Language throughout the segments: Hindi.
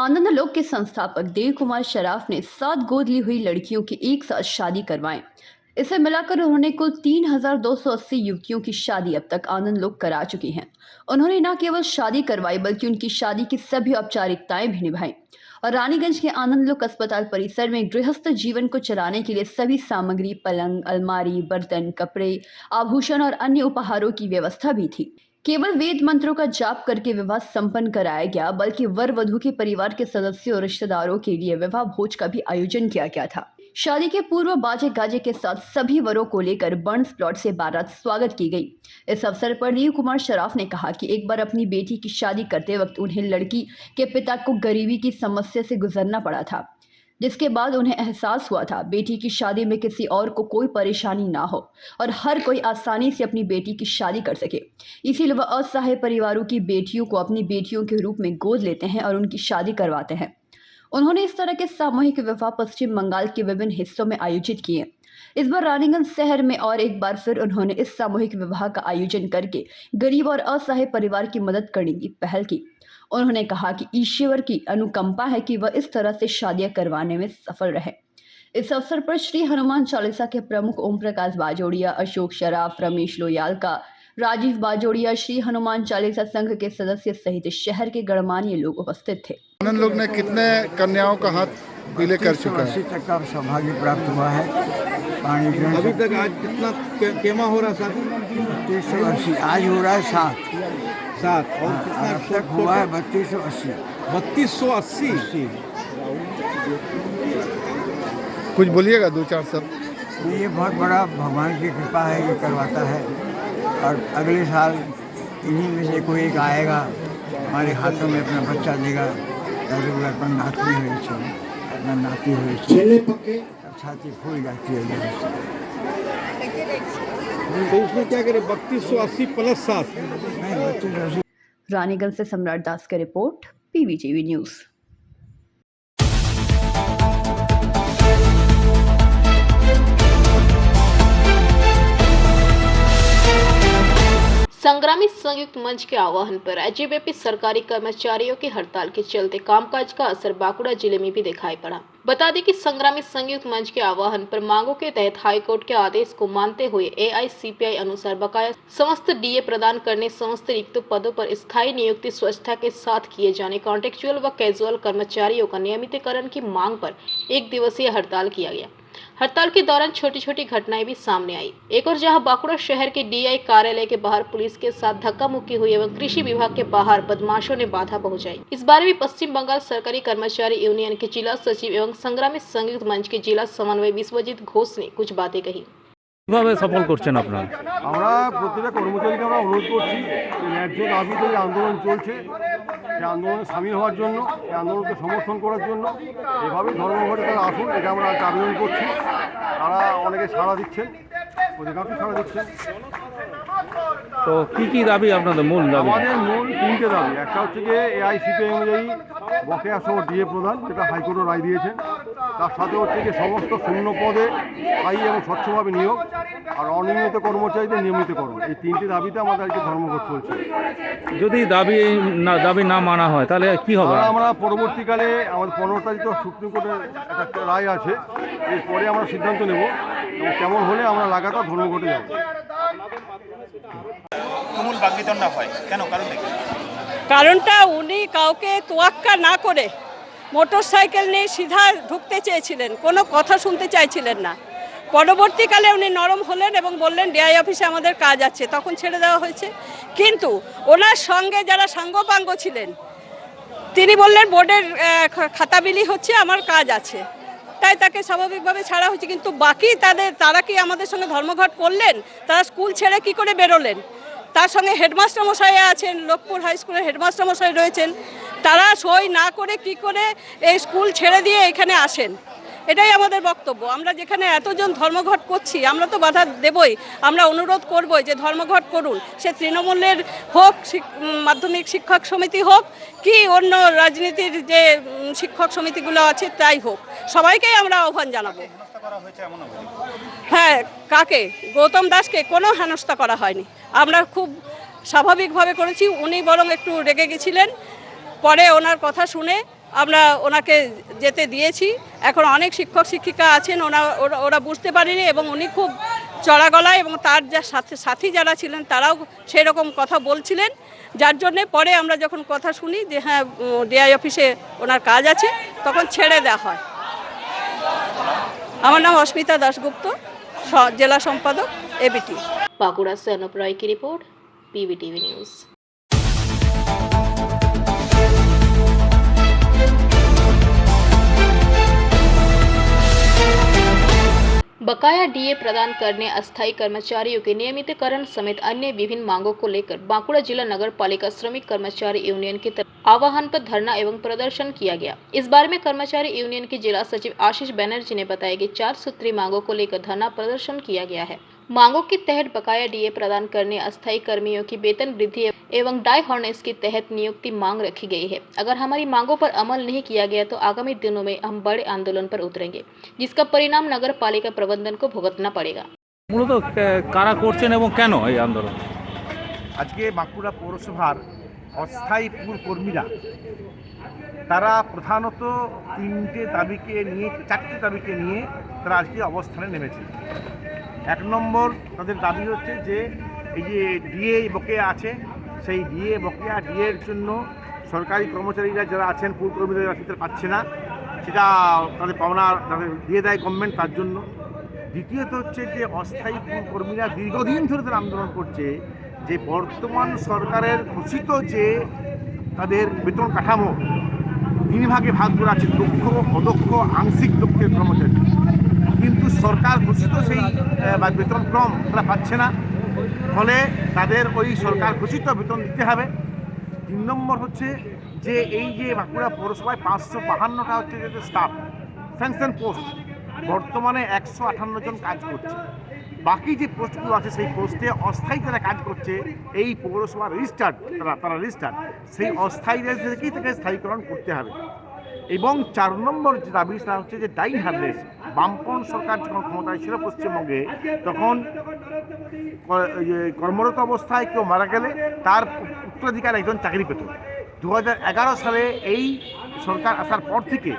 आनंद लोक के संस्थापक देव कुमार शराफ ने 7 गोद ली हुई लड़कियों की एक साथ शादी करवाएं। इसे मिलाकर उन्होंने कुल 3,280 युवतियों की शादी अब तक आनंद लोक करा चुकी हैं। उन्होंने न केवल शादी करवाई बल्कि उनकी शादी की सभी औपचारिकताएं भी निभाई और रानीगंज के आनंद लोक अस्पताल परिसर में गृहस्थ जीवन को चलाने के लिए सभी सामग्री, पलंग, अलमारी, बर्तन, कपड़े, आभूषण और अन्य उपहारों की व्यवस्था भी थी। केवल वेद मंत्रों का जाप करके विवाह संपन्न कराया गया, बल्कि वर वधू के परिवार के सदस्यों और रिश्तेदारों के लिए विवाह भोज का भी आयोजन किया गया था। शादी के पूर्व बाजे गाजे के साथ सभी वरों को लेकर बर्न्स प्लॉट से बारात स्वागत की गई। इस अवसर पर देव कुमार शराफ ने कहा कि एक बार अपनी बेटी की शादी करते वक्त उन्हें लड़की के पिता को गरीबी की समस्या से गुजरना पड़ा था, जिसके बाद उन्हें एहसास हुआ था बेटी की शादी में किसी और को कोई परेशानी ना हो और हर कोई आसानी से अपनी बेटी की शादी कर सके। इसीलिए वह असहाय परिवारों की बेटियों को अपनी बेटियों के रूप में गोद लेते हैं और उनकी शादी करवाते हैं। उन्होंने इस तरह के सामूहिक विवाह पश्चिम बंगाल के विभिन्न हिस्सों में आयोजित किए। इस बार रानीगंज शहर में और एक बार फिर उन्होंने इस सामूहिक विवाह का आयोजन करके गरीब और असहाय परिवार की मदद करने की पहल की। उन्होंने कहा कि ईश्वर की अनुकंपा है कि वह इस तरह से शादियां करवाने में सफल रहे। इस अवसर पर श्री हनुमान चालीसा के प्रमुख ओम प्रकाश बाजोड़िया, अशोक शराफ, रमेश लोयालका, राजीव बाजोड़िया, श्री हनुमान चालीसा संघ के सदस्य सहित शहर के गणमान्य लोग उपस्थित थे। आनंद लोग ने कितने कन्याओं का हाथ पीले कर चुका है? 80 तक का सौभाग्य प्राप्त हुआ है। पानी ग्रहण अभी तक आज कितना केमा हो रहा शादी? 3280, आज हो रहा है 7 और कितना अब तक हुआ है 3280। 3280। कुछ बोलिएगा दो चार शब्द। ये बहुत बड़ा भगवान की कृपा है, ये करवाता है। और अगले साल इन्हीं में से कोई एक आएगा, हमारे हाथों में अपना बच्चा देगा, अपन नाती हुई अपना नाती हुई अब छाती फूल जाती है। तो उसमें क्या करे? 3280 प्लस 7। नहीं, 3280। रानीगंज से सम्राट दास की रिपोर्ट, PVTV न्यूज़। संग्रामी संयुक्त मंच के आह्वान पर राज्यव्यापी सरकारी कर्मचारियों की हड़ताल के चलते कामकाज का असर बांकुड़ा जिले में भी दिखाई पड़ा। बता दें कि संग्रामी संयुक्त मंच के आह्वान पर मांगों के तहत हाईकोर्ट के आदेश को मानते हुए AICPI अनुसार बकाया समस्त DA प्रदान करने, समस्त रिक्त पदों पर स्थायी नियुक्ति स्वच्छता के साथ किए जाने, कॉन्ट्रेक्चुअल व कैजुअल कर्मचारियों का नियमितीकरण की मांग पर 1 दिवसीय हड़ताल किया गया। हड़ताल के दौरान छोटी छोटी घटनाएं भी सामने आई। एक और जहां बांकुड़ा शहर के DI कार्यालय के बाहर पुलिस के साथ धक्का मुक्की हुई एवं कृषि विभाग के बाहर बदमाशों ने बाधा पहुंचाई। इस बारे में पश्चिम बंगाल सरकारी कर्मचारी यूनियन के जिला सचिव एवं संग्रामी संयुक्त मंच के जिला समन्वय विश्वजीत घोष ने कुछ बातें कही। কিভাবে সফল করছেন আপনারা? আমরা প্রত্যেকটা কর্মচারীকে আমরা অনুরোধ করছি যে ন্যায্য দাবিতে যে আন্দোলন চলছে সেই আন্দোলনে সামিল হওয়ার জন্য, এই আন্দোলনকে সমর্থন করার জন্য এভাবেই ধর্মঘটে তারা আসুন, এটা আমরা আবেদন করছি। তারা অনেকে সাড়া দিচ্ছেন, অধিকাংশ সাড়া দিচ্ছেন। তো কি দাবি আপনাদের মূল দাবি? আমাদের মূল 3টে দাবি। একটা হচ্ছে যে AICPI অনুযায়ী বকেয়া সহ DA প্রদান, যেটা হাইকোর্টও রায় দিয়েছেন। তার সাথে হচ্ছে যে সমস্ত শূন্য পদে স্থায়ী এবং স্বচ্ছভাবে নিয়োগ আর অনিয়মিত কর্মচারীদের নিয়মিতকরণ, এই 3টি দাবিতে আমাদের আজকে ধর্মঘট চলছে। যদি দাবি না মানা হয় তাহলে কি হবে? আমরা পরবর্তীকালে আমাদের 15 তারিখ সুপ্রিম কোর্টের একটা রায় আছে, এরপরে আমরা সিদ্ধান্ত নেব এবং কেমন হলে আমরা লাগাতার ধর্মঘটে যাব। তুমুল বাকবিতণ্ডা হয় কেন? কারণটা উনি কাউকে তোয়াক্কা না করে মোটরসাইকেল নিয়ে সিধা ঢুকতে চেয়েছিলেন, কোনো কথা শুনতে চাইছিলেন না। পরবর্তীকালে উনি নরম হলেন এবং বললেন DI অফিসে আমাদের কাজ আছে, তখন ছেড়ে দেওয়া হয়েছে। কিন্তু ওনার সঙ্গে যারা সাঙ্গপাঙ্গ ছিলেন তিনি বললেন বোর্ডের খাতা বিলি হচ্ছে, আমার কাজ আছে, তাই তাকে স্বাভাবিকভাবে ছাড়া হয়েছে। কিন্তু বাকি তারা কি আমাদের সঙ্গে ধর্মঘট করলেন? তারা স্কুল ছেড়ে কি করে বেরোলেন? তার সঙ্গে হেডমাস্টার মশাই আছেন, লোকপুর হাই স্কুলের হেডমাস্টার মশাই রয়েছেন, তারা সই না করে কি করে এই স্কুল ছেড়ে দিয়ে এখানে আসেন? এটাই আমাদের বক্তব্য। আমরা যেখানে এতজন ধর্মঘট করছি, আমরা তো বাধা দেবই, আমরা অনুরোধ করব যে ধর্মঘট করুন, সে তৃণমূলের হোক, মাধ্যমিক শিক্ষক সমিতি হোক, কি অন্য রাজনীতির যে শিক্ষক সমিতিগুলো আছে তাই হোক, সবাইকেই আমরা আহ্বান জানাবো। হ্যাঁ, কাকে? গৌতম দাসকে কোনো হেনস্থা করা হয়নি, আমরা খুব স্বাভাবিকভাবে করেছি। উনি বরং একটু রেগে গেছিলেন, পরে ওনার কথা শুনে আমরা ওনাকে যেতে দিয়েছি। এখন অনেক শিক্ষক শিক্ষিকা আছেন, ওরা বুঝতে পারেনি এবং উনি খুব চড়া গলায় এবং তার যা সাথী যারা ছিলেন তারাও সেই রকম কথা বলছিলেন, যার জন্যে পরে আমরা যখন কথা শুনি যে হ্যাঁ ডিআই অফিসে ওনার কাজ আছে, তখন ছেড়ে দেওয়া হয়। আমার নাম অস্মিতা দাশগুপ্ত, জেলা সম্পাদক এবিটি। बांकुड़ा से अनुप रॉय की रिपोर्ट, पीवीटीवी न्यूज़। बकाया डीए प्रदान करने अस्थायी कर्मचारियों के नियमितीकरण समेत अन्य विभिन्न मांगों को लेकर बांकुड़ा जिला नगर पालिका श्रमिक कर्मचारी यूनियन की तरफ आह्वान पर धरना एवं प्रदर्शन किया गया। इस बारे में कर्मचारी यूनियन के जिला सचिव आशीष बनर्जी ने बताया कि 4 सूत्री मांगों को लेकर धरना प्रदर्शन किया गया है। मांगों के तहत बकाया डीए प्रदान करने, अस्थायी कर्मियों की वेतन वृद्धि एवं डाई हार्नेस के तहत नियुक्ति मांग रखी गई है। अगर हमारी मांगों पर अमल नहीं किया गया तो आगामी दिनों में हम बड़े आंदोलन पर उतरेंगे, जिसका परिणाम नगर पालिका प्रबंधन को भुगतना पड़ेगा। মূলত কারা করছেন এবং কেন এই আন্দোলন? আজকে বাঁকুড়া পৌরসভার অস্থায়ী পুরকর্মীরা তারা প্রধানত 4টি দাবিকে নিয়ে তারা আজকে অবস্থানে নেমেছে। 1 নম্বর তাদের দাবি হচ্ছে যে এই যে ডিএ বকেয়া আছে, সেই ডিএ বকেয়া ডিএর জন্য সরকারি কর্মচারীরা যারা আছেন, পুরকর্মীরা যারা সেটা পাচ্ছে না, সেটা তাদের পাওনা তাদের দিয়ে দেয় গভর্নমেন্ট, তার জন্য। দ্বিতীয়ত হচ্ছে যে অস্থায়ী পুরকর্মীরা দীর্ঘদিন ধরে তারা আন্দোলন করছে যে বর্তমান সরকারের ঘোষিত যে তাদের বেতন কাঠামো 3 ভাগে ভাগ করা আছে, দক্ষ, অদক্ষ, আংশিক দক্ষের কর্মচারী, কিন্তু সরকার ঘোষিত সেই বেতনক্রম তারা পাচ্ছে না, ফলে তাদের ওই সরকার ঘোষিত বেতন দিতে হবে। 3 নম্বর হচ্ছে যে এই যে বাঁকুড়া পৌরসভায় 552টা হচ্ছে যে স্টাফ স্যাংশন পোস্ট, বর্তমানে 158 জন কাজ করছে। বাকি যে পোস্টগুলো আছে সেই পোস্টে অস্থায়ী যারা কাজ করছে, এই পৌরসভা রেজিস্টার্ড তারা রেজিস্টার্ড, সেই অস্থায়ী থেকেই তাকে স্থায়ীকরণ করতে হবে। এবং 4 নম্বর যে দাবি সেটা হচ্ছে যে ডাই হার্নেস। বামপন সরকার যখন ক্ষমতায় ছিল পশ্চিমবঙ্গে, তখন কর্মরত অবস্থায় কেউ মারা গেলে তার উত্তরাধিকার একজন চাকরি পেত। 2011 সালে এই সরকার আসার পর থেকে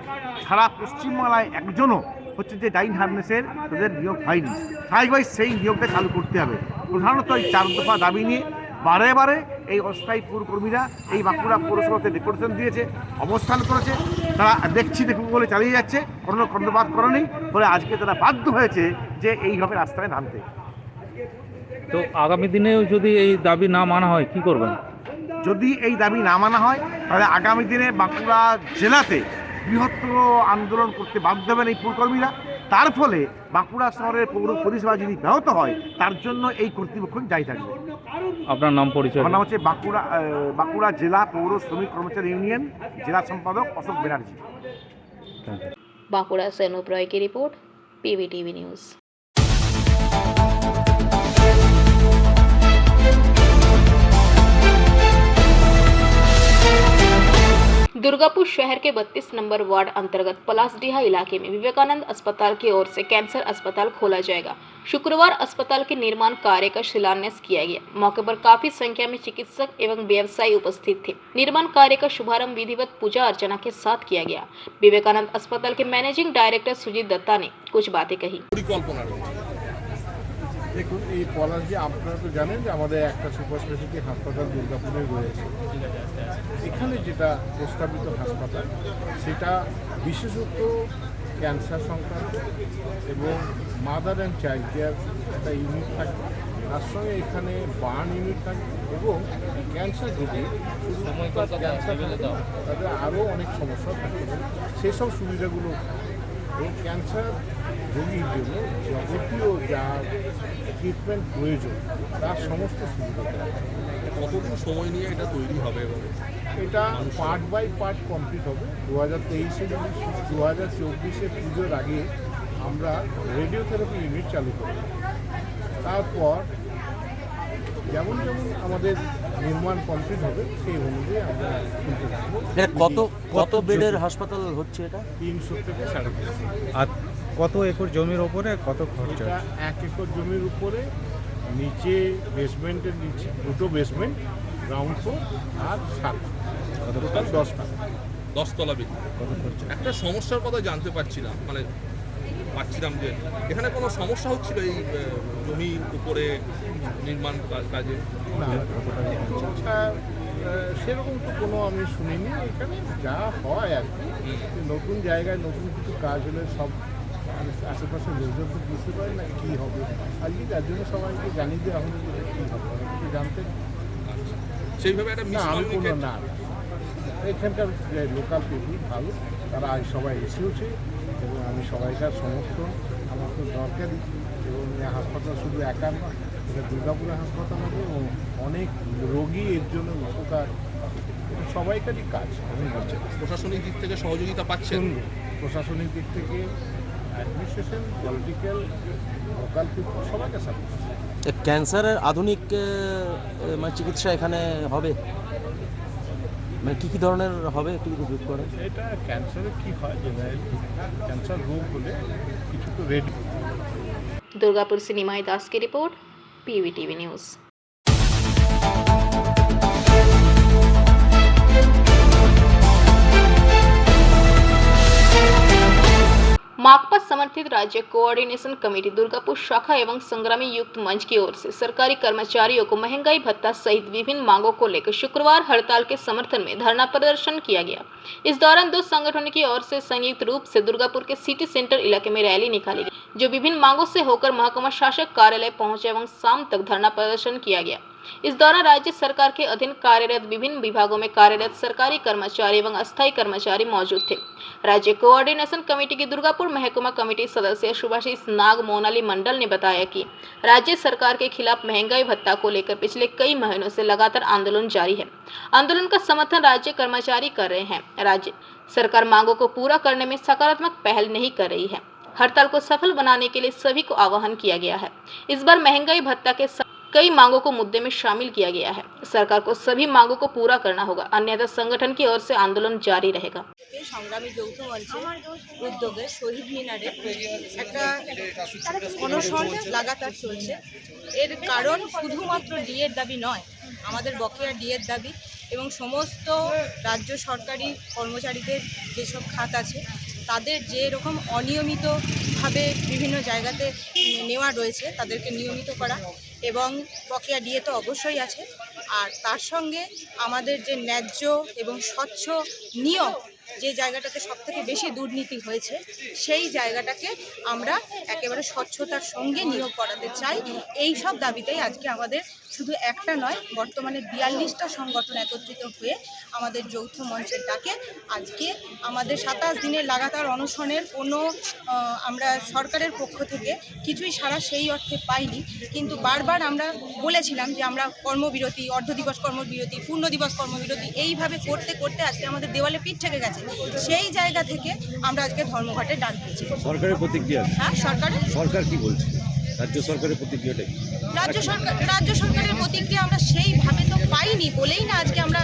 সারা পশ্চিমবাংলায় একজনও হচ্ছে যে ডাইন হার্নেসের তাদের নিয়োগ হয়নি। স্বাভাবিকভাবে সেই নিয়োগটা চালু করতে হবে। প্রধানত এই 4 দফা দাবি নিয়ে বারে বারে এই অস্থায়ী পুরকর্মীরা এই বাঁকুড়া পৌরসভাতে ডেপুটেশন দিয়েছে, অবস্থান করেছে। তারা দেখুন বলে চালিয়ে যাচ্ছে, কোনো কর্ণপাত করে নেই, ফলে আজকে তারা বাধ্য হয়েছে যে এইভাবে রাস্তায় নামতে। তো আগামী দিনেও যদি এই দাবি না মানা হয় কি করবেন? যদি এই দাবি না মানা হয় তাহলে আগামী দিনে বাঁকুড়া জেলাতে বৃহত্তর আন্দোলন করতে বাধ্য হবেন এই পুরকর্মীরা। তার ফলে বাঁকুড়া শহরের পৌর পরিষেবা যদি ব্যাহত হয়, তার জন্য এই কর্তৃপক্ষ দায়ী থাকবে। আপনার নাম পরিচয়? আমার নাম হচ্ছে বাঁকুড়া জেলা পৌর শ্রমিক কর্মচারী ইউনিয়ন জেলা সম্পাদক অশোক ব্যানার্জি। बांकुड़ा से अनुप रॉय की रिपोर्ट, पीवीटीवी न्यूज़। दुर्गापुर शहर के 32 नंबर वार्ड अंतर्गत पलासडीहा इलाके में विवेकानंद अस्पताल की ओर से कैंसर अस्पताल खोला जाएगा। शुक्रवार अस्पताल के निर्माण कार्य का शिलान्यास किया गया। मौके पर काफी संख्या में चिकित्सक एवं व्यवसायी उपस्थित थे। निर्माण कार्य का शुभारंभ विधिवत पूजा अर्चना के साथ किया गया। विवेकानंद अस्पताल के मैनेजिंग डायरेक्टर सुजीत दत्ता ने कुछ बातें कही। দেখুন, এই পলাশডি আপনারা তো জানেন যে আমাদের একটা সুপার স্পেশালিটি হাসপাতাল দুর্গাপুরে রয়েছে। এখানে যেটা প্রস্তাবিত হাসপাতাল সেটা বিশেষত ক্যান্সার সংক্রান্ত এবং মাদার অ্যান্ড চাইল্ড কেয়ার একটা ইউনিট থাকবে, তার সঙ্গে এখানে বার্ন ইউনিট থাকবে এবং ক্যান্সার রোগী শুধু ক্যান্সার তাদের আরও অনেক সমস্যা থাকতে পারে, সেসব সুবিধাগুলো এই ক্যান্সার রোগীর জন্য যাবতীয় যা ট্রিটমেন্ট প্রয়োজন তার সমস্ত সুবিধা। কতদিন সময় নিয়ে এটা তৈরি হবে? এটা পার্ট বাই পার্ট কমপ্লিট হবে। 2023-এ যদি 2024-এ পুজোর আগে আমরা রেডিওথেরাপি ইউনিট চালু করব। তারপর যেমন আমাদের নির্মাণ কমপ্লিট হবে সেই অনুযায়ী আমরা খুলতে থাকবো। কত বেডের হাসপাতাল হচ্ছে এটা? 300 থেকে 350। আর কত একর জমির উপরে কত খরচা? এটা 1 একর জমির উপরে, নিচে বেসমেন্টের নিচে 2টো বেসমেন্ট, গ্রাউন্ড ফ্লোর আর 7, টোটাল 10 টাকা। 10তলা বিল্ডিং। কত খরচা? একটা সমস্যার কথা জানতে পারছিলাম যে এখানে কোনো সমস্যা হচ্ছিল এই জমির উপরে নির্মাণ কাজে? না, কত টাকা খরচা? সেরকম তো কোনো আমি শুনিনি। এখানে যা হয় আর কি, নতুন জায়গায় নতুন কিছু কাজ হলে সব আশেপাশের লোকজন তো বুঝতে পারে না কী হবে। আজকে তার জন্য সবাইকে জানিয়ে দেওয়া হলো যে কী হবে, কিছু জানতে সেইভাবে একটা না। আমি কোনো মিসকমিউনিকেট না, এখানকার লোকাল পিপুল ভালো, তারা আজ সবাই এসেওছে এবং আমি সবাইকার সমর্থন আমার তো দরকারই। এবং এই হাসপাতাল শুধু একা নয়, এটা দুর্গাপুরের হাসপাতাল হবে এবং অনেক রোগী এর জন্য উপকার, এটা সবাইকারই কাজ। আমি বলছি প্রশাসনিক দিক থেকে সহযোগিতা পাচ্ছেন? প্রশাসনিক দিক থেকে অ্যাডমিনিস্ট্রেশন, পলিটিক্যাল, লোকাল পিপুল সবাইকে সাপোর্ট। ক্যান্সারের আধুনিক মানে চিকিৎসা এখানে হবে, মানে কী ধরনের হবে একটু যদি ব্রিফ করেন। এটা ক্যান্সারে কী হয়, জেনারেলি ক্যান্সার রোগ হলে কিছু তো রেডি। दुर्गापुर से निमाई दास की रिपोर्ट, PVTV न्यूज़। माकपा समर्थित राज्य कोऑर्डिनेशन कमेटी दुर्गापुर शाखा एवं संग्रामी युक्त मंच की ओर से सरकारी कर्मचारियों को महंगाई भत्ता सहित विभिन्न मांगों को लेकर शुक्रवार हड़ताल के समर्थन में धरना प्रदर्शन किया गया। इस दौरान दो संगठनों की ओर से संयुक्त रूप से दुर्गापुर के सिटी सेंटर इलाके में रैली निकाली गई, जो विभिन्न मांगों से होकर महकमा शासक कार्यालय पहुंचे एवं शाम तक धरना प्रदर्शन किया गया। इस दौरान राज्य सरकार के अधीन कार्यरत विभिन्न विभागों में कार्यरत सरकारी कर्मचारी एवं अस्थायी कर्मचारी मौजूद थे। राज्य कोऑर्डिनेशन कमेटी की दुर्गापुर महकुमा कमेटी सदस्य सुभाषिष नाग मोनाली मंडल ने बताया कि राज्य सरकार के खिलाफ महंगाई भत्ता को लेकर पिछले कई महीनों से लगातार आंदोलन जारी है। आंदोलन का समर्थन राज्य कर्मचारी कर रहे हैं। राज्य सरकार मांगों को पूरा करने में सकारात्मक पहल नहीं कर रही है। हड़ताल को सफल बनाने के लिए सभी को आह्वान किया गया है। इस बार महंगाई भत्ता के कई मांगों को मुद्दे में शामिल किया गया है। सरकार को सभी मांगों को पूरा करना होगा, अन्यथा संगठन की ओर से आंदोलन जारी रहेगा। সংগ্রামী যৌথ মঞ্চের উদ্যোগে শহীদ মিনারে একটা অনশন লাগাতার চলছে। এর কারণ শুধুমাত্র ডিএর দাবি নয়, আমাদের বকেয়া ডিএর দাবি এবং সমস্ত রাজ্য সরকারি কর্মচারীদের যেসব খাত আছে তাদের যে রকম অনিয়মিতভাবে বিভিন্ন জায়গাতে নেওয়া রয়েছে তাদেরকে নিয়মিত করা এবং বকেয়া ডিএ তো অবশ্যই আছে। আর তার সঙ্গে আমাদের যে ন্যায্য এবং স্বচ্ছ নিয়োগ, যে জায়গাটাতে সবথেকে বেশি দুর্নীতি হয়েছে সেই জায়গাটাকে আমরা একেবারে স্বচ্ছতার সঙ্গে নিয়োগ করাতে চাই। এই সব দাবিতেই আজকে আমাদের শুধু একটা নয়, বর্তমানে 42টা সংগঠন একত্রিত হয়ে আমাদের যৌথ মঞ্চের ডাকে আজকে আমাদের 27 দিনের লাগাতার অনশনের কোনো আমরা সরকারের পক্ষ থেকে কিছুই সাড়া সেই অর্থে পাইনি। কিন্তু বারবার আমরা বলেছিলাম যে আমরা কর্মবিরতি, অর্ধ দিবস কর্মবিরতি, পূর্ণ দিবস কর্মবিরতি এইভাবে করতে করতে আজকে আমাদের দেওয়ালে পিঠ থেকে গেছে। সেই জায়গা থেকে আমরা আজকে ধর্মঘটে ডাক দিচ্ছি। সরকারের প্রতিক্রিয়া? হ্যাঁ, সরকার কি বলছে? রাজ্য সরকারের প্রতিক্রিয়াটা কি? রাজ্য সরকারের প্রতিক্রিয়া আমরা সেইভাবে তো পাইনি বলেই না আজকে আমরা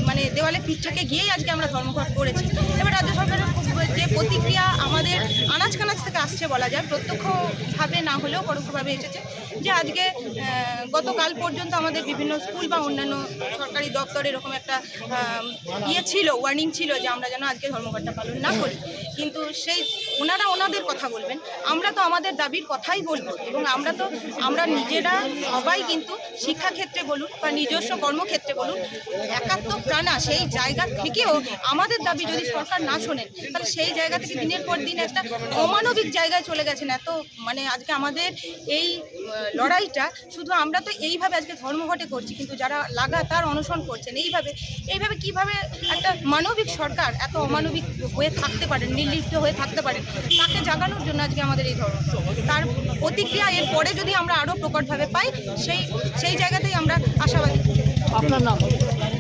মানে দেওয়ালে পিঠ থেকে গিয়েই আজকে আমরা ধর্মঘট করেছি। এবার রাজ্য সরকারের যে প্রতিক্রিয়া আমাদের আনাজ কানাজ থেকে আসছে বলা যায়, প্রত্যক্ষভাবে না হলেও পরোক্ষভাবে এসেছে যে আজকে গতকাল পর্যন্ত আমাদের বিভিন্ন স্কুল বা অন্যান্য সরকারি দপ্তরে এরকম একটা ছিল, ওয়ার্নিং ছিল যে আমরা যেন আজকে ধর্মঘটটা পালন না করি। কিন্তু সেই ওনারা ওনাদের কথা বলবেন, আমরা তো আমাদের দাবির কথাই বলবো এবং আমরা নিজেরা সবাই কিন্তু শিক্ষাক্ষেত্রে বলুন বা নিজস্ব কর্মক্ষেত্রে বলুন একাত্ম প্রাণা সেই জায়গা থেকেও আমাদের দাবি যদি সরকার না শোনেন তাহলে সেই জায়গা থেকে দিনের পর দিন একটা অমানবিক জায়গায় চলে গেছেন। এত মানে আজকে আমাদের এই লড়াইটা শুধু আমরা তো এইভাবে আজকে ধর্মঘটে করছি, কিন্তু যারা লাগাতার অনশন করছেন এইভাবে কিভাবে একটা মানবিক সরকার এত অমানবিক হয়ে থাকতে পারেন, নির্লিপ্ত হয়ে থাকতে পারেন, তাকে জাগানোর জন্য আজকে আমাদের এই ধর্মঘট। তার প্রতিক্রিয়া এর পরে যদি আমরা আরও প্রকটভাবে পাই সেই জায়গাতেই আমরা আশাবাদী। আপনার নাম?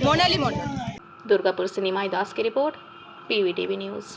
মোনালি মন্ডল। दुर्गापुर से निमाई दास की रिपोर्ट, PVTV न्यूज़।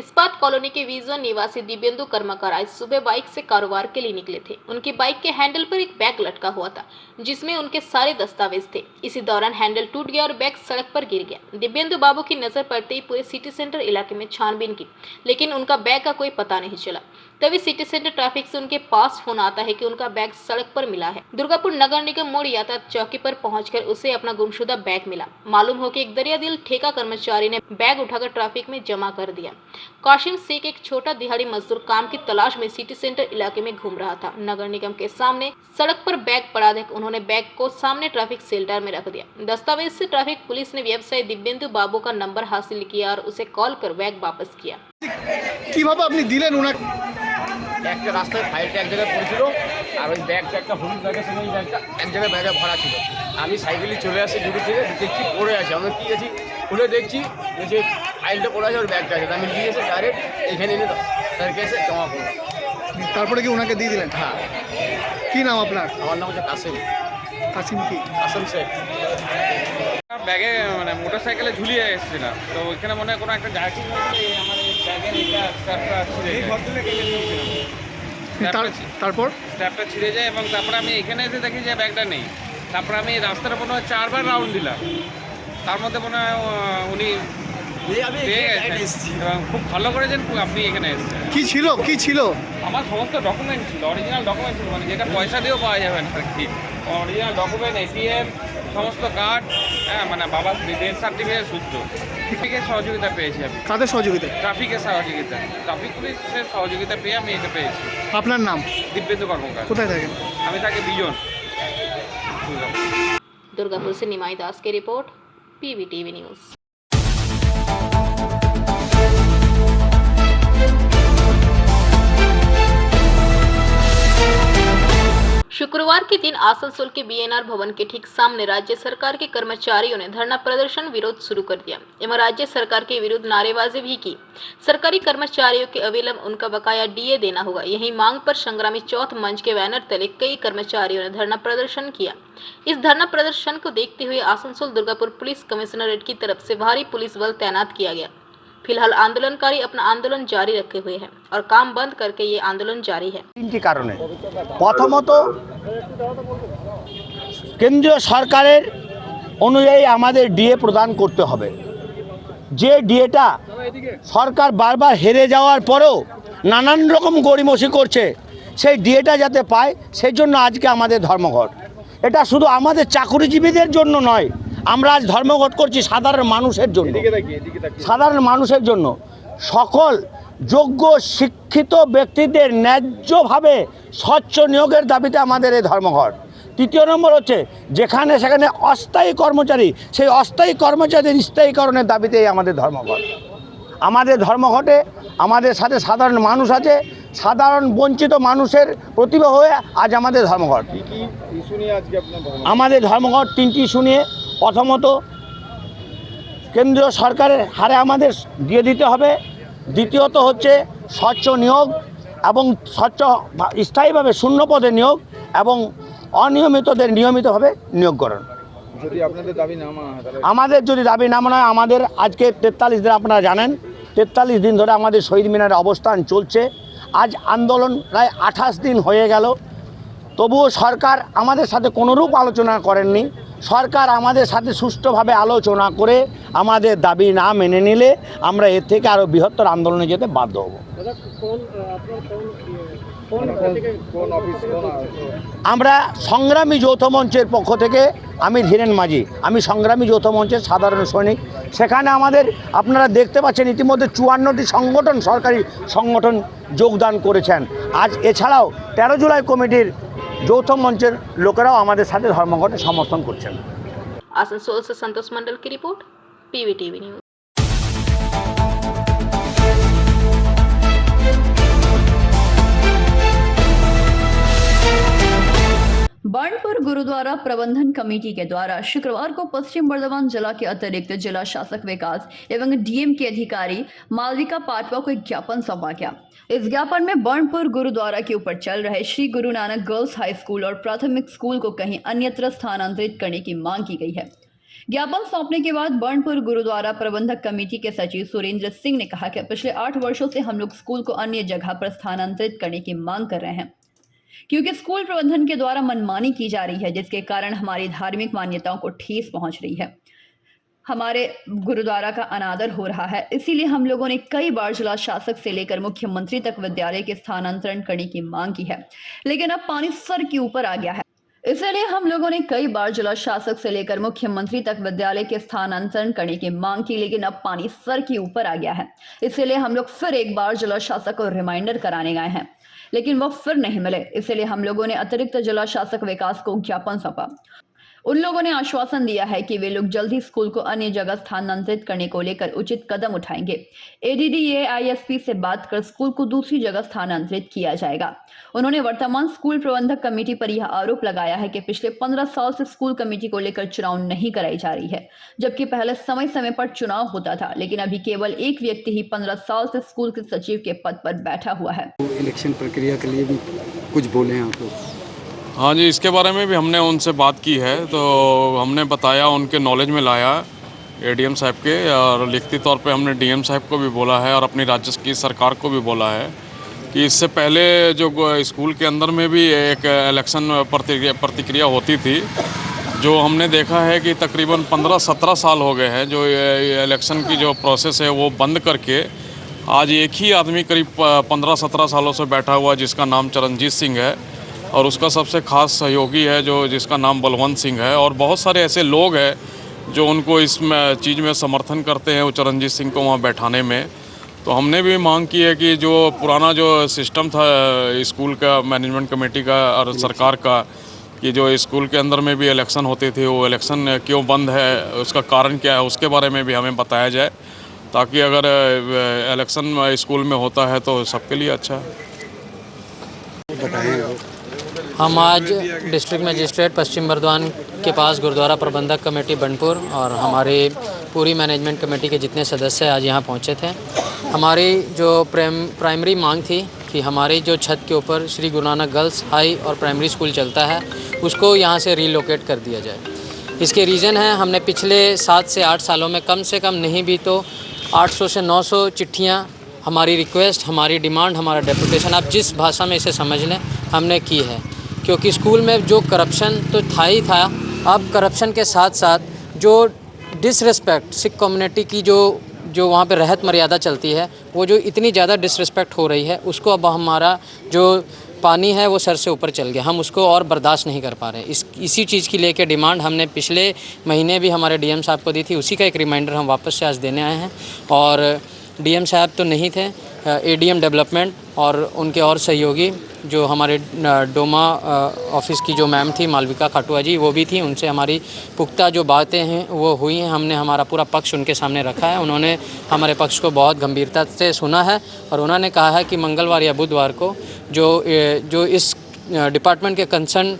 इस्पात प्रभात कॉलोनी के विजन निवासी दिव्येंदु कर्मकार आज सुबह बाइक से कारोबार के लिए निकले थे। उनकी बाइक के हैंडल पर एक बैग लटका हुआ था जिसमें उनके सारे दस्तावेज थे। इसी दौरान हैंडल टूट गया और बैग सड़क पर गिर गया। दिव्येंदु बाबू की नजर पड़ते ही पूरे सिटी सेंटर इलाके में छानबीन की, लेकिन उनका बैग का कोई पता नहीं चला। तभी सिटी सेंटर ट्रैफिक से उनके पास फोन आता है कि उनका बैग सड़क पर मिला है। दुर्गापुर नगर निगम मोड़ यातायात चौकी पर पहुंचकर उसे अपना गुमशुदा बैग मिला। मालूम हो कि एक दरियादिल ठेका कर्मचारी ने बैग उठाकर ट्रैफिक में जमा कर दिया। काशिम शेख एक छोटा दिहाड़ी मजदूर काम की तलाश में सिटी सेंटर इलाके में घूम रहा था। नगर निगम के सामने सड़क पर बैग पड़ा देख उन्होंने बैग को सामने ट्रैफिक शेल्टर में रख दिया। दस्तावेज से ट्रैफिक पुलिस ने व्यवसायी दिव्येंदु बाबू का नंबर हासिल किया और उसे कॉल कर बैग वापस किया। কিভাবে আপনি দিলেন ওনাকে? একটা রাস্তায় ফাইলটা এক জায়গায় পড়েছিল আর ওই ব্যাগটা একটা হলুদ ব্যাগের সঙ্গে ওই ব্যাগটা এক জায়গায় ব্যাগে ভরা ছিল। আমি সাইকেলে চলে আসি ডিউটি থেকে, দেখছি পড়ে আছে। আমরা কি গেছি খুলে দেখছি যে ফাইলটা পড়ে আছে ওর ব্যাগটা আছে। আমি নিয়ে এসে ডাইরেক্ট এখানে এনে তাদেরকে এসে জমা করবো। তারপরে কি ওনাকে দিয়ে দিলেন? হ্যাঁ। কি নাম আপনার? আমার নাম হচ্ছে কাসিম। কাসিম কি? কাসিম শেখ। ব্যাগে মানে মোটর সাইকেলে ঝুলিয়ে এসেছিলাম, তো ওইখানে মনে হয় কোনো একটা জার্কিং আমার ব্যাগের এটা স্ট্র্যাপটা ছিঁড়ে যায়। তারপর স্ট্র্যাপটা ছিঁড়ে যায় এবং তারপরে আমি এখানে এসে দেখি যে ব্যাগটা নেই। তারপরে আমি রাস্তাটা মনে হয় 4 বার রাউন্ড দিলাম, তার মধ্যে মনে হয় উনি পেয়ে গেছেন এবং খুব ভালো করেছেন আপনি এখানে এসেছেন। কি ছিল? কি ছিল? আমার সমস্ত ডকুমেন্ট ছিল, অরিজিনাল ডকুমেন্ট ছিল, মানে যেটা পয়সা দিয়েও পাওয়া যাবে না আর কি। অরিজিনাল ডকুমেন্ট, এটিএম, সমস্ত কার্ড, হ্যাঁ, মানে বাবার ডেথ সার্টিফিকেট সূত্র। ট্রাফিকের সহযোগিতা পেয়েছি আমি। কাদের সহযোগিতা? ট্রাফিকের সহযোগিতা, ট্রাফিক পুলিশের সহযোগিতা পেয়ে আমি এটা পেয়েছি। আপনার নাম? दिव्येंदु कर्मकार। কোথায় থাকেন? আমি থাকি বিজন। दुर्गापुर से निमाई दास की रिपोर्ट, PVTV न्यूज। शुक्रवार के दिन आसनसोल के बीएनआर भवन के ठीक सामने राज्य सरकार के कर्मचारियों ने धरना प्रदर्शन विरोध शुरू कर दिया एवं राज्य सरकार के विरुद्ध नारेबाजी भी की। सरकारी कर्मचारियों के अविलंब उनका बकाया डीए देना होगा, यही मांग पर संग्रामी चौथ मंच के बैनर तले कई कर्मचारियों ने धरना प्रदर्शन किया। इस धरना प्रदर्शन को देखते हुए आसनसोल दुर्गापुर पुलिस कमिश्नरेट की तरफ से भारी पुलिस बल तैनात किया गया। फिलहाल आंदोलनकारी अपना आंदोलन जारी रखे हुए हैं और काम बंद करके ये आंदोलन जारी है। তিনটি কারণে। প্রথমত, কেন্দ্রীয় সরকারের অনুযায়ী আমাদের ডিএ প্রদান করতে হবে। যে ডিএটা সরকার বারবার হেরে যাওয়ার পরেও নানান রকম গড়িমসি করছে, সেই ডিএটা যাতে পায় সেই জন্য আজকে আমাদের ধর্মঘট। এটা শুধু আমাদের চাকরিজীবীদের জন্য নয়, আমরা আজ ধর্মঘট করছি সাধারণ মানুষের জন্য। সাধারণ মানুষের জন্য সকল যোগ্য শিক্ষিত ব্যক্তিদের ন্যায্যভাবে স্বচ্ছ নিয়োগের দাবিতে আমাদের এই ধর্মঘট। তৃতীয় নম্বর হচ্ছে, যেখানে সেখানে অস্থায়ী কর্মচারী, সেই অস্থায়ী কর্মচারীদের স্থায়ীকরণের দাবিতেই আমাদের ধর্মঘট। আমাদের ধর্মঘটে আমাদের সাথে সাধারণ মানুষ আছে, সাধারণ বঞ্চিত মানুষের প্রতিভা হয়ে আজ আমাদের ধর্মঘট। আমাদের ধর্মঘট 3টি ইস্যু নিয়ে। প্রথমত, কেন্দ্রীয় সরকারের হারে আমাদের দিয়ে দিতে হবে। দ্বিতীয়ত হচ্ছে স্বচ্ছ নিয়োগ এবং স্বচ্ছ স্থায়ীভাবে শূন্য পদে নিয়োগ এবং অনিয়মিতদের নিয়মিতভাবে নিয়োগকরণ। আমাদের যদি দাবি না মানা হয়, আমাদের আজকে 43 দিন, আপনারা জানেন 43 দিন ধরে আমাদের শহীদ মিনারে অবস্থান চলছে। আজ আন্দোলন প্রায় 28 দিন হয়ে গেল, তবুও সরকার আমাদের সাথে কোনোরূপ আলোচনা করেননি। সরকার আমাদের সাথে সুষ্ঠুভাবে আলোচনা করে আমাদের দাবি না মেনে নিলে আমরা এর থেকে আরও বৃহত্তর আন্দোলনে যেতে বাধ্য হব। আমরা সংগ্রামী যৌথ মঞ্চের পক্ষ থেকে, আমি ধীরেন মাঝি, আমি সংগ্রামী যৌথ মঞ্চের সাধারণ সৈনিক। সেখানে আমাদের আপনারা দেখতে পাচ্ছেন ইতিমধ্যে 54টি সংগঠন, সরকারি সংগঠন যোগদান করেছেন। আজ এছাড়াও 13 জুলাই কমিটির যৌথ মঞ্চের লোকেরাও আমাদের সাথে ধর্মঘটে সমর্থন করছেন। आसनसोल से संतोष मंडल की report, PVTV news. Burnpur gurdwara प्रबंधन कमेटी के द्वारा शुक्रवार को पश्चिम बर्धमान जिला के अतिरिक्त जिला शासक विकास एवं डीएम के अधिकारी मालविका पाटवा को एक ज्ञापन सौंपा गया। इस ज्ञापन में बर्नपुर गुरुद्वारा के ऊपर चल रहे Shri Guru Nanak girls high school और प्राथमिक स्कूल को कहीं अन्यत्र स्थानांतरित करने की मांग की गई है। ज्ञापन सौंपने के बाद बर्नपुर गुरुद्वारा प्रबंधक कमेटी के सचिव सुरेंद्र सिंह ने कहा कि पिछले 8 वर्षों से हम लोग स्कूल को अन्य जगह पर स्थानांतरित करने की मांग कर रहे हैं, क्योंकि स्कूल प्रबंधन के द्वारा मनमानी की जा रही है, जिसके कारण हमारी धार्मिक मान्यताओं को ठेस पहुंच रही है। हमारे गुरुद्वारा का अनादर हो रहा है। इसीलिए हम लोगों ने कई बार जिला शासक से लेकर मुख्यमंत्री तक विद्यालय के स्थानांतरण करने की मांग की है, लेकिन अब पानी सर के ऊपर आ गया है। इसलिए हम लोगों ने कई बार जिला शासक से लेकर मुख्यमंत्री तक विद्यालय के स्थानांतरण करने की मांग की, लेकिन अब पानी सर के ऊपर आ गया है। इसलिए हम लोग फिर एक बार जिला शासक को रिमाइंडर कराने गए हैं, लेकिन वो फिर नहीं मिले। इसलिए हम लोगों ने अतिरिक्त जिला शासक विकास को ज्ञापन सौंपा। उन लोगों ने आश्वासन दिया है कि वे लोग जल्द ही स्कूल को अन्य जगह स्थानांतरित करने को लेकर उचित कदम उठाएंगे। ADDAISP से बात कर स्कूल को दूसरी जगह स्थानांतरित किया जाएगा। उन्होंने वर्तमान स्कूल प्रबंधक कमेटी पर यह आरोप लगाया है कि पिछले 15 साल से स्कूल कमेटी को लेकर चुनाव नहीं कराई जा रही है, जबकि पहले समय समय पर चुनाव होता था, लेकिन अभी केवल एक व्यक्ति ही 15 साल से स्कूल के सचिव के पद पर बैठा हुआ है। इलेक्शन प्रक्रिया के लिए भी कुछ बोले हैं आप लोग? हाँ जी, इसके बारे में भी हमने उनसे बात की है, तो हमने बताया, उनके नॉलेज में लाया ADM साहब के, और लिखती तौर पे हमने DM साहब को भी बोला है और अपनी राज्य की सरकार को भी बोला है कि इससे पहले जो स्कूल के अंदर में भी एक इलेक्शन प्रतिक्रिया होती थी, जो हमने देखा है कि तकरीबन 15-17 साल हो गए हैं जो इलेक्शन की जो प्रोसेस है वो बंद करके आज एक ही आदमी करीब 15-17 सालों से बैठा हुआ, जिसका नाम चरणजीत सिंह है, और उसका सबसे खास सहयोगी है जो जिसका नाम बलवंत सिंह है, और बहुत सारे ऐसे लोग हैं जो उनको इस चीज़ में समर्थन करते हैं, वो चरणजीत सिंह को वहाँ बैठाने में। तो हमने भी मांग की है कि जो पुराना जो सिस्टम था स्कूल का, मैनेजमेंट कमेटी का और सरकार का, कि जो स्कूल के अंदर में भी इलेक्शन होते थे, वो इलेक्शन क्यों बंद है, उसका कारण क्या है, उसके बारे में भी हमें बताया जाए, ताकि अगर इलेक्शन स्कूल में होता है तो सबके लिए अच्छा है। हम आज डिस्ट्रिक्ट मजिस्ट्रेट पश्चिम बर्दवान के पास गुरुद्वारा प्रबंधक कमेटी बनपुर और हमारी पूरी मैनेजमेंट कमेटी के जितने सदस्य आज यहाँ पहुँचे थे। हमारी जो प्राइमरी मांग थी कि हमारी जो छत के ऊपर श्री गुरु नानक गर्ल्स हाई और प्राइमरी स्कूल चलता है, उसको यहाँ से रीलोकेट कर दिया जाए। इसके रीज़न है, हमने पिछले 7 से 8 सालों में कम से कम नहीं भी तो 800 से 900 चिट्ठियाँ, हमारी रिक्वेस्ट, हमारी डिमांड, हमारा डेपुटेशन, आप जिस भाषा में इसे समझ लें, हमने की है। क्योंकि स्कूल में जो करप्शन तो था ही था, अब करप्शन के साथ साथ जो डिसरिस्पेक्ट सिख कम्युनिटी की जो वहाँ पे रहत मर्यादा चलती है, वो जो इतनी ज़्यादा डिसरिस्पेक्ट हो रही है, उसको अब हमारा जो पानी है वो सर से ऊपर चल गया, हम उसको और बर्दाश्त नहीं कर पा रहे। इसी चीज़ की लेके डिमांड हमने पिछले महीने भी हमारे DM साहब को दी थी, उसी का एक रिमाइंडर हम वापस से आज देने आए हैं। और DM साहब तो नहीं थे, ADM डेवलपमेंट और उनके और सहयोगी जो हमारे डोमा ऑफिस की जो मैम थी मालविका खाटुआ जी, वो भी थी। उनसे हमारी पुख्ता जो बातें हैं वो हुई हैं, हमने हमारा पूरा पक्ष उनके सामने रखा है। उन्होंने हमारे पक्ष को बहुत गंभीरता से सुना है और उन्होंने कहा है कि मंगलवार या बुधवार को जो इस डिपार्टमेंट के कंसर्न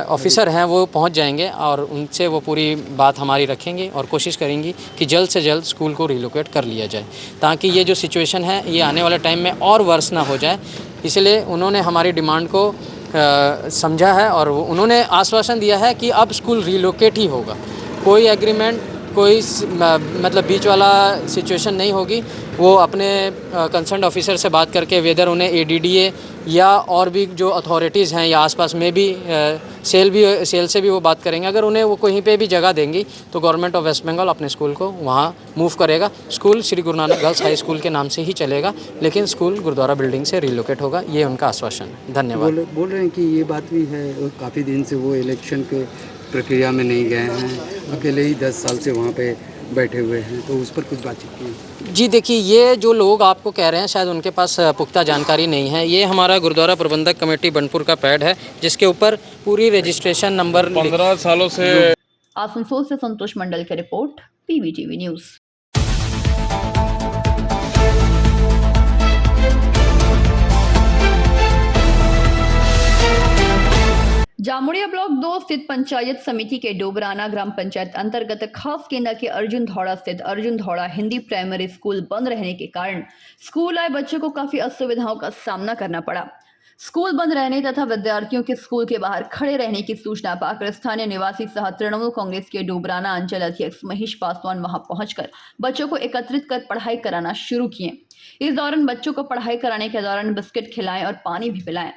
ऑफिसर हैं वो पहुंच जाएंगे और उनसे वो पूरी बात हमारी रखेंगे और कोशिश करेंगी कि जल्द से जल्द स्कूल को रिलोकेट कर लिया जाए, ताकि ये जो सिचुएशन है ये आने वाले टाइम में और वर्स ना हो जाए। इसलिए उन्होंने हमारी डिमांड को समझा है और उन्होंने आश्वासन दिया है कि अब स्कूल रिलोकेट ही होगा, कोई एग्रीमेंट, कोई मतलब बीच वाला सिचुएशन नहीं होगी। वो अपने कंसर्न ऑफिसर से बात करके वेदर उन्हें ADDA या और भी जो अथॉरिटीज़ हैं या आसपास में भी सेल से भी वो बात करेंगे। अगर उन्हें वो कहीं पे भी जगह देंगी तो गवर्नमेंट ऑफ वेस्ट बंगाल अपने स्कूल को वहाँ मूव करेगा। School Shri Guru Nanak girls high school के नाम से ही चलेगा, लेकिन स्कूल गुरुद्वारा बिल्डिंग से रिलोकेट होगा, ये उनका आश्वासन है। धन्यवाद। बोल रहे हैं कि ये बात भी है, काफ़ी दिन से वो इलेक्शन के प्रक्रिया में नहीं गए हैं, अकेले ही 10 साल से वहाँ पे बैठे हुए हैं, तो उस पर कुछ बातचीत की? जी देखिए, ये जो लोग आपको कह रहे हैं शायद उनके पास पुख्ता जानकारी नहीं है। ये हमारा गुरुद्वारा प्रबंधक कमेटी बनपुर का पैड है, जिसके ऊपर पूरी रजिस्ट्रेशन नंबर 15 सालों से। आसनसोल से संतोष मंडल की report, PVTV news. Jamuria block 2 स्थित पंचायत समिति के डोबराना ग्राम पंचायत अंतर्गत खास केंद्र के अर्जुन धौड़ा स्थित अर्जुन धौड़ा हिंदी प्राइमरी स्कूल बंद रहने के कारण स्कूल आए बच्चों को काफी असुविधाओं का सामना करना पड़ा। स्कूल बंद रहने तथा विद्यार्थियों के स्कूल के बाहर खड़े रहने की सूचना पाकर स्थानीय निवासी सह तृणमूल कांग्रेस के डोबराना अंचल अध्यक्ष महेश पासवान वहां पहुंचकर बच्चों को एकत्रित कर पढ़ाई कराना शुरू किए। इस दौरान बच्चों को पढ़ाई कराने के दौरान बिस्किट खिलाएं और पानी भी पिलाएं।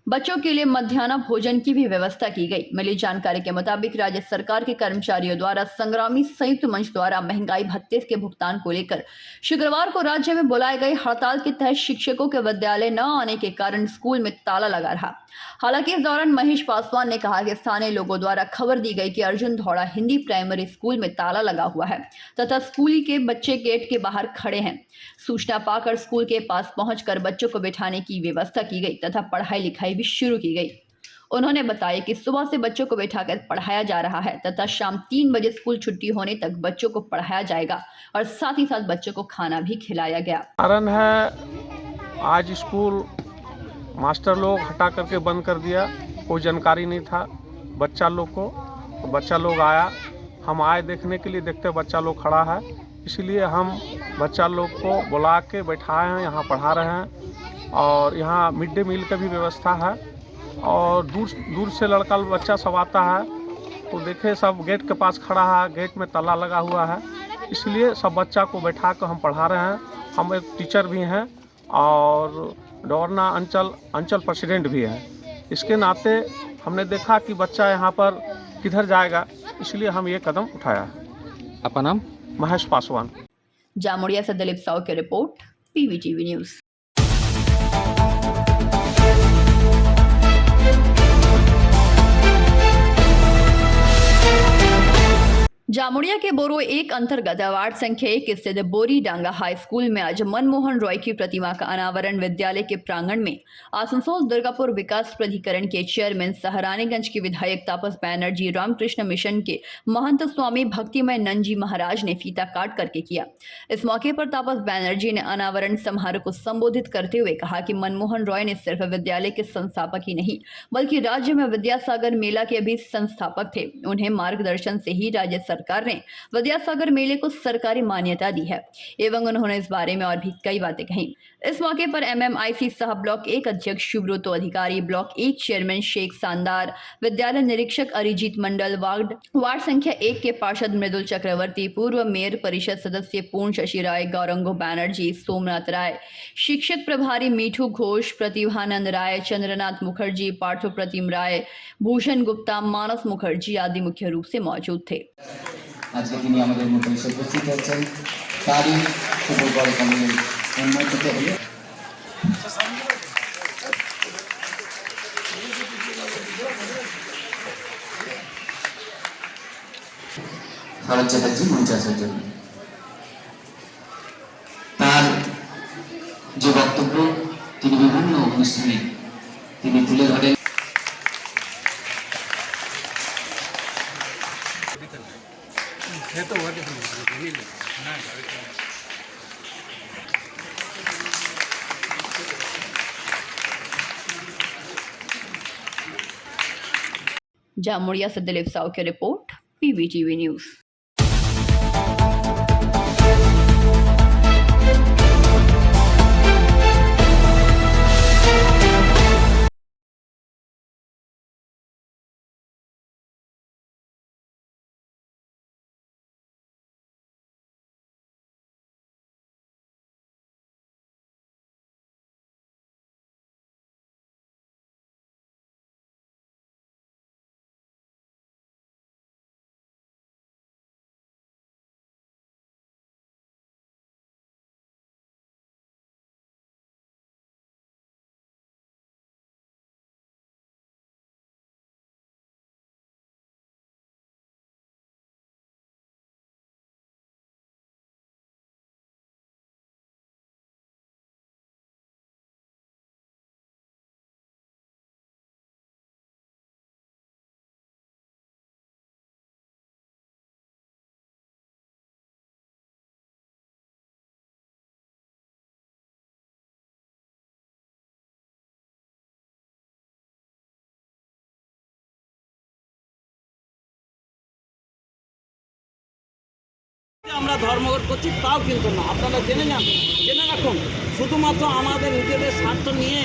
बच्चों के लिए मध्याह्न भोजन की भी व्यवस्था की गई। मिली जानकारी के मुताबिक राज्य सरकार के कर्मचारियों द्वारा संग्रामी संयुक्त मंच द्वारा महंगाई भत्ते के भुगतान को लेकर शुक्रवार को राज्य में बुलाए गए हड़ताल के तहत शिक्षकों के विद्यालय न आने के कारण स्कूल में ताला लगा रहा। हालांकि इस दौरान महेश पासवान ने कहा कि स्थानीय लोगों द्वारा खबर दी गई कि अर्जुन धौड़ा हिंदी प्राइमरी स्कूल में ताला लगा हुआ है तथा स्कूल के बच्चे गेट के बाहर खड़े हैं। सूचना पाकर स्कूल के पास पहुंचकर बच्चों को बिठाने की व्यवस्था की गई तथा पढ़ाई लिखाई भी शुरू की गई। उन्होंने बताया कि सुबह से बच्चों को बिठाकर पढ़ाया जा रहा है तथा शाम 3 बजे स्कूल छुट्टी होने तक बच्चों को पढ़ाया जाएगा और साथ ही साथ बच्चों को खाना भी खिलाया गया। कारण है आज स्कूल मास्टर लोग हटा करके बंद कर दिया, कोई जानकारी नहीं था बच्चा लोग को। बच्चा लोग आया, हम आए देखने के लिए, देखते बच्चा लोग खड़ा है, इसलिए हम बच्चा लोग को बुला के बैठाए हैं, यहाँ पढ़ा रहे हैं। और यहाँ मिड डे मील का भी व्यवस्था है और दूर से लड़का बच्चा सब आता है तो देखे सब गेट के पास खड़ा है, गेट में ताला लगा हुआ है, इसलिए सब बच्चा को बैठा कर हम पढ़ा रहे हैं। हम एक टीचर भी हैं और डोरना अंचल प्रेसिडेंट भी है। इसके नाते हमने देखा कि बच्चा यहाँ पर किधर जाएगा, इसलिए हम ये कदम उठाया है। आपका नाम? महेश पासवान। जामुड़िया से दिलीप साहू की रिपोर्ट, PVTV न्यूज़। जामुड़िया के बोरो 1 अंतर्गत वार्ड संख्या 1 स्थित बोरी डांगा हाई स्कूल में आज मनमोहन रॉय की प्रतिमा का अनावरण विद्यालय के प्रांगण में आसनसोल दुर्गापुर विकास प्राधिकरण के चेयरमैन सहरानीगंज के विधायक तापस बैनर्जी, रामकृष्ण मिशन के महंत स्वामी भक्तिमय नंद जी महाराज ने फीता काट करके किया। इस मौके पर तापस बैनर्जी ने अनावरण समारोह को संबोधित करते हुए कहा कि मनमोहन रॉय ने सिर्फ विद्यालय के संस्थापक ही नहीं बल्कि राज्य में विद्यासागर मेला के भी संस्थापक थे। उन्हें मार्गदर्शन से ही राज्य सरकार ने विद्यासागर मेले को सरकारी मान्यता दी है एवं उन्होंने इस बारे में और भी कई बातें कही। इस मौके पर MMIC सह ब्लॉक 1 अध्यक्ष शुभ्रतो अधिकारी, ब्लॉक 1 चेयरमैन शेख शानदार, विद्यालय निरीक्षक अरिजीत मंडल, वार्ड संख्या 1 के पार्षद मृदुल चक्रवर्ती, पूर्व मेयर परिषद सदस्य पूर्ण शशि राय, गौरंगो बैनर्जी, सोमनाथ राय, शिक्षक प्रभारी मीठू घोष, प्रतिभानंद राय, चंद्रनाथ मुखर्जी, पार्थो प्रतिम राय, भूषण गुप्ता, मानस मुखर्जी आदि मुख्य रूप से मौजूद थे। আজকে তিনি আমাদের মধ্যে এসে উপস্থিত হয়েছেন, তারই শুভ বরকমে উন্মোচিত হলো। ভারত চ্যাটার্জি মঞ্চে আসার জন্য তার যে বক্তব্য তিনি বিভিন্ন অনুষ্ঠানে তিনি তুলে ধরেন। जामुड़िया से दिलीप साहू की रिपोर्ट, PVTV न्यूज़। আমরা ধর্মঘট করছি তাও কিন্তু না। আপনারা জেনে রাখুন, শুধুমাত্র আমাদের নিজেদের স্বার্থ নিয়ে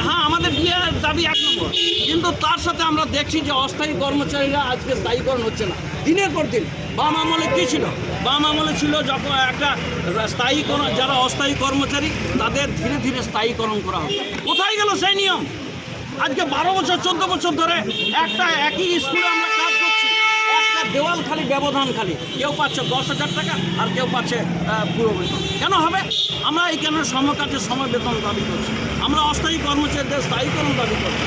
হ্যাঁ আমাদের বিয়ের দাবি 1 নম্বর, কিন্তু তার সাথে আমরা দেখছি যে অস্থায়ী কর্মচারীরা আজকে স্থায়ীকরণ হচ্ছে না দিনের পর দিন। বাম আমলে কী ছিল? বাম আমলে ছিল যখন একটা স্থায়ীকরণ, যারা অস্থায়ী কর্মচারী তাদের ধীরে ধীরে স্থায়ীকরণ করা হবে। কোথায় গেল সেই নিয়ম? আজকে 12 বছর 14 বছর ধরে একটা একই স্কুলে আমরা কাজ করছি, একটা দেওয়াল খালি ব্যবধান খালি, কেউ পাচ্ছে 10,000 টাকা আর কেউ পাচ্ছে পুরো বেতন। কেন হবে? আমরা এই কেন সমকাজের সময় বেতন দাবি করছি, আমরা অস্থায়ী কর্মচারীদের স্থায়ীকরণ দাবি করছি।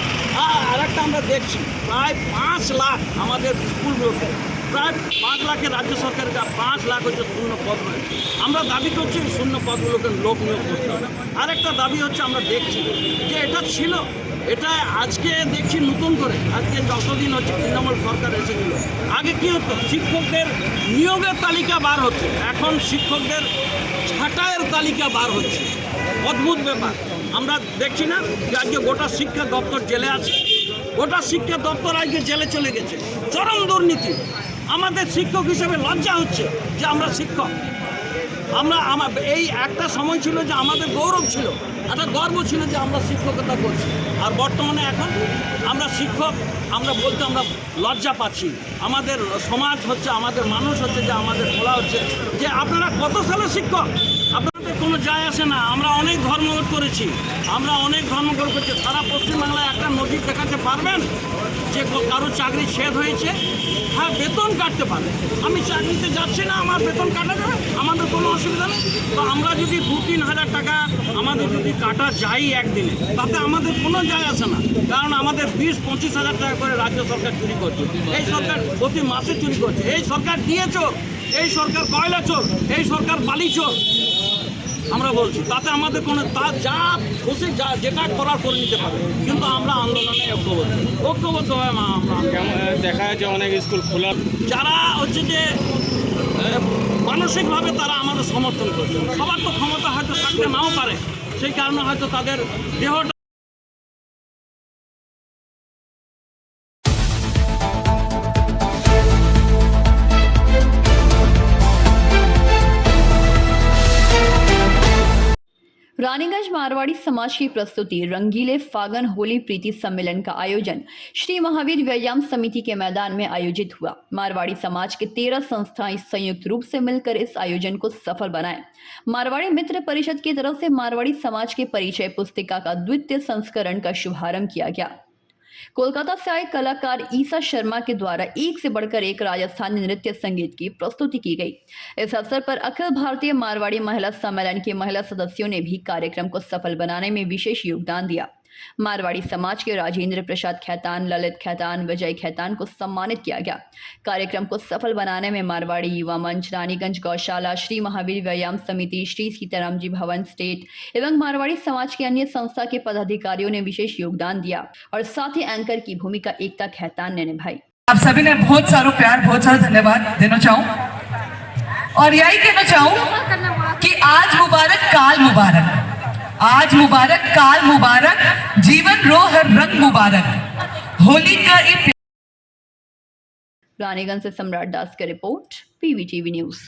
আর একটা আমরা দেখছি প্রায় 5 লাখ আমাদের স্কুলগুলোতে, প্রায় 5 লাখের রাজ্য সরকারের 5 লাখ হচ্ছে শূন্য পদ রয়েছে। আমরা দাবি করছি শূন্য পদগুলোকে লোক নিয়োগ করতে হবে। আরেকটা দাবি হচ্ছে আমরা দেখছি যে এটা ছিল, এটা আজকে দেখছি নতুন করে, আজকে যতদিন হচ্ছে তৃণমূল সরকার এসেছিল, আগে কী হতো শিক্ষকদের নিয়োগের তালিকা বার হচ্ছে, এখন শিক্ষকদের ছাঁটাইয়ের তালিকা বার হচ্ছে। অদ্ভুত ব্যাপার। আমরা দেখছি না যে আজকে গোটা শিক্ষা দপ্তর জেলে আছে, গোটা শিক্ষা দপ্তর আজকে জেলে চলে গেছে। চরম দুর্নীতি। আমাদের শিক্ষক হিসেবে লজ্জা হচ্ছে যে আমরা শিক্ষক। এই একটা সময় ছিল যে আমাদের গৌরব ছিল, একটা গর্ব ছিল যে আমরা শিক্ষকতা করছি, আর বর্তমানে এখন আমরা শিক্ষক আমরা বলতে আমরা লজ্জা পাচ্ছি। আমাদের সমাজ হচ্ছে, আমাদের মানুষ হচ্ছে যে আমাদের বলা হচ্ছে যে আপনারা কত সালে শিক্ষক, আপনাদের কোনো যায় আসে না। আমরা অনেক ধর্মঘট করেছি, সারা পশ্চিমবাংলায় একটা নজির দেখাতে পারবেন যে কারো চাকরি ছেদ হয়েছে? হ্যাঁ, বেতন কাটতে পারে। আমি চাকরিতে যাচ্ছি না, আমার বেতন কাটা যাবে, আমাদের কোনো অসুবিধা নেই। তো আমরা যদি 2-3 হাজার টাকা আমাদের যদি কাটা যাই একদিনে, তাতে আমাদের কোনো যায় আসে না, কারণ আমাদের 20-25 হাজার টাকা করে রাজ্য সরকার চুরি করছে, এই সরকার প্রতি মাসে চুরি করছে, এই সরকার দিয়ে চোর, এই সরকার কয়লা চোর, এই সরকার বালি চোর। আমরা বলছি তাতে আমাদের কোনো যা খুশি যেটা করার করে নিতে পারে, কিন্তু আমরা আন্দোলনে ঐক্যবদ্ধভাবে আমরা দেখা যাচ্ছে অনেক স্কুল খোলা, যারা হচ্ছে যে মানসিকভাবে তারা আমাদের সমর্থন করছে। সবার তো ক্ষমতা হয়তো থাকতে নাও পারে, সেই কারণে হয়তো তাদের দেহটা रानीगंज मारवाड़ी समाज की प्रस्तुति रंगीले फागन होली प्रीति सम्मेलन का आयोजन श्री महावीर व्यायाम समिति के मैदान में आयोजित हुआ। मारवाड़ी समाज के 13 संस्थाएं संयुक्त रूप से मिलकर इस आयोजन को सफल बनाए। मारवाड़ी मित्र परिषद की तरफ से मारवाड़ी समाज के परिचय पुस्तिका का द्वितीय संस्करण का शुभारंभ किया गया। कोलकाता से आए कलाकार ईसा शर्मा के द्वारा एक से बढ़कर एक राजस्थानी नृत्य संगीत की प्रस्तुति की गई। इस अवसर पर अखिल भारतीय मारवाड़ी महिला सम्मेलन के महिला सदस्यों ने भी कार्यक्रम को सफल बनाने में विशेष योगदान दिया। मारवाड़ी समाज के राजेंद्र प्रसाद खैतान, ललित खैतान, विजय खैतान को सम्मानित किया गया। कार्यक्रम को सफल बनाने में मारवाड़ी युवा मंच, रानीगंज गौशाला, श्री महावीर व्यायाम समिति, श्री सीताराम जी भवन स्टेट एवं मारवाड़ी समाज के अन्य संस्था के पदाधिकारियों ने विशेष योगदान दिया और साथ ही एंकर की भूमिका एकता खैतान ने निभाई। आप सभी ने बहुत सारा प्यार, बहुत सारा धन्यवाद देना चाहूँ और यही कहना चाहूँ कि आज मुबारक काल मुबारक, आज मुबारक काल मुबारक, जीवन रो हर रंग मुबारक, होली का रानीगंज से सम्राट दास की रिपोर्ट, PVTV न्यूज।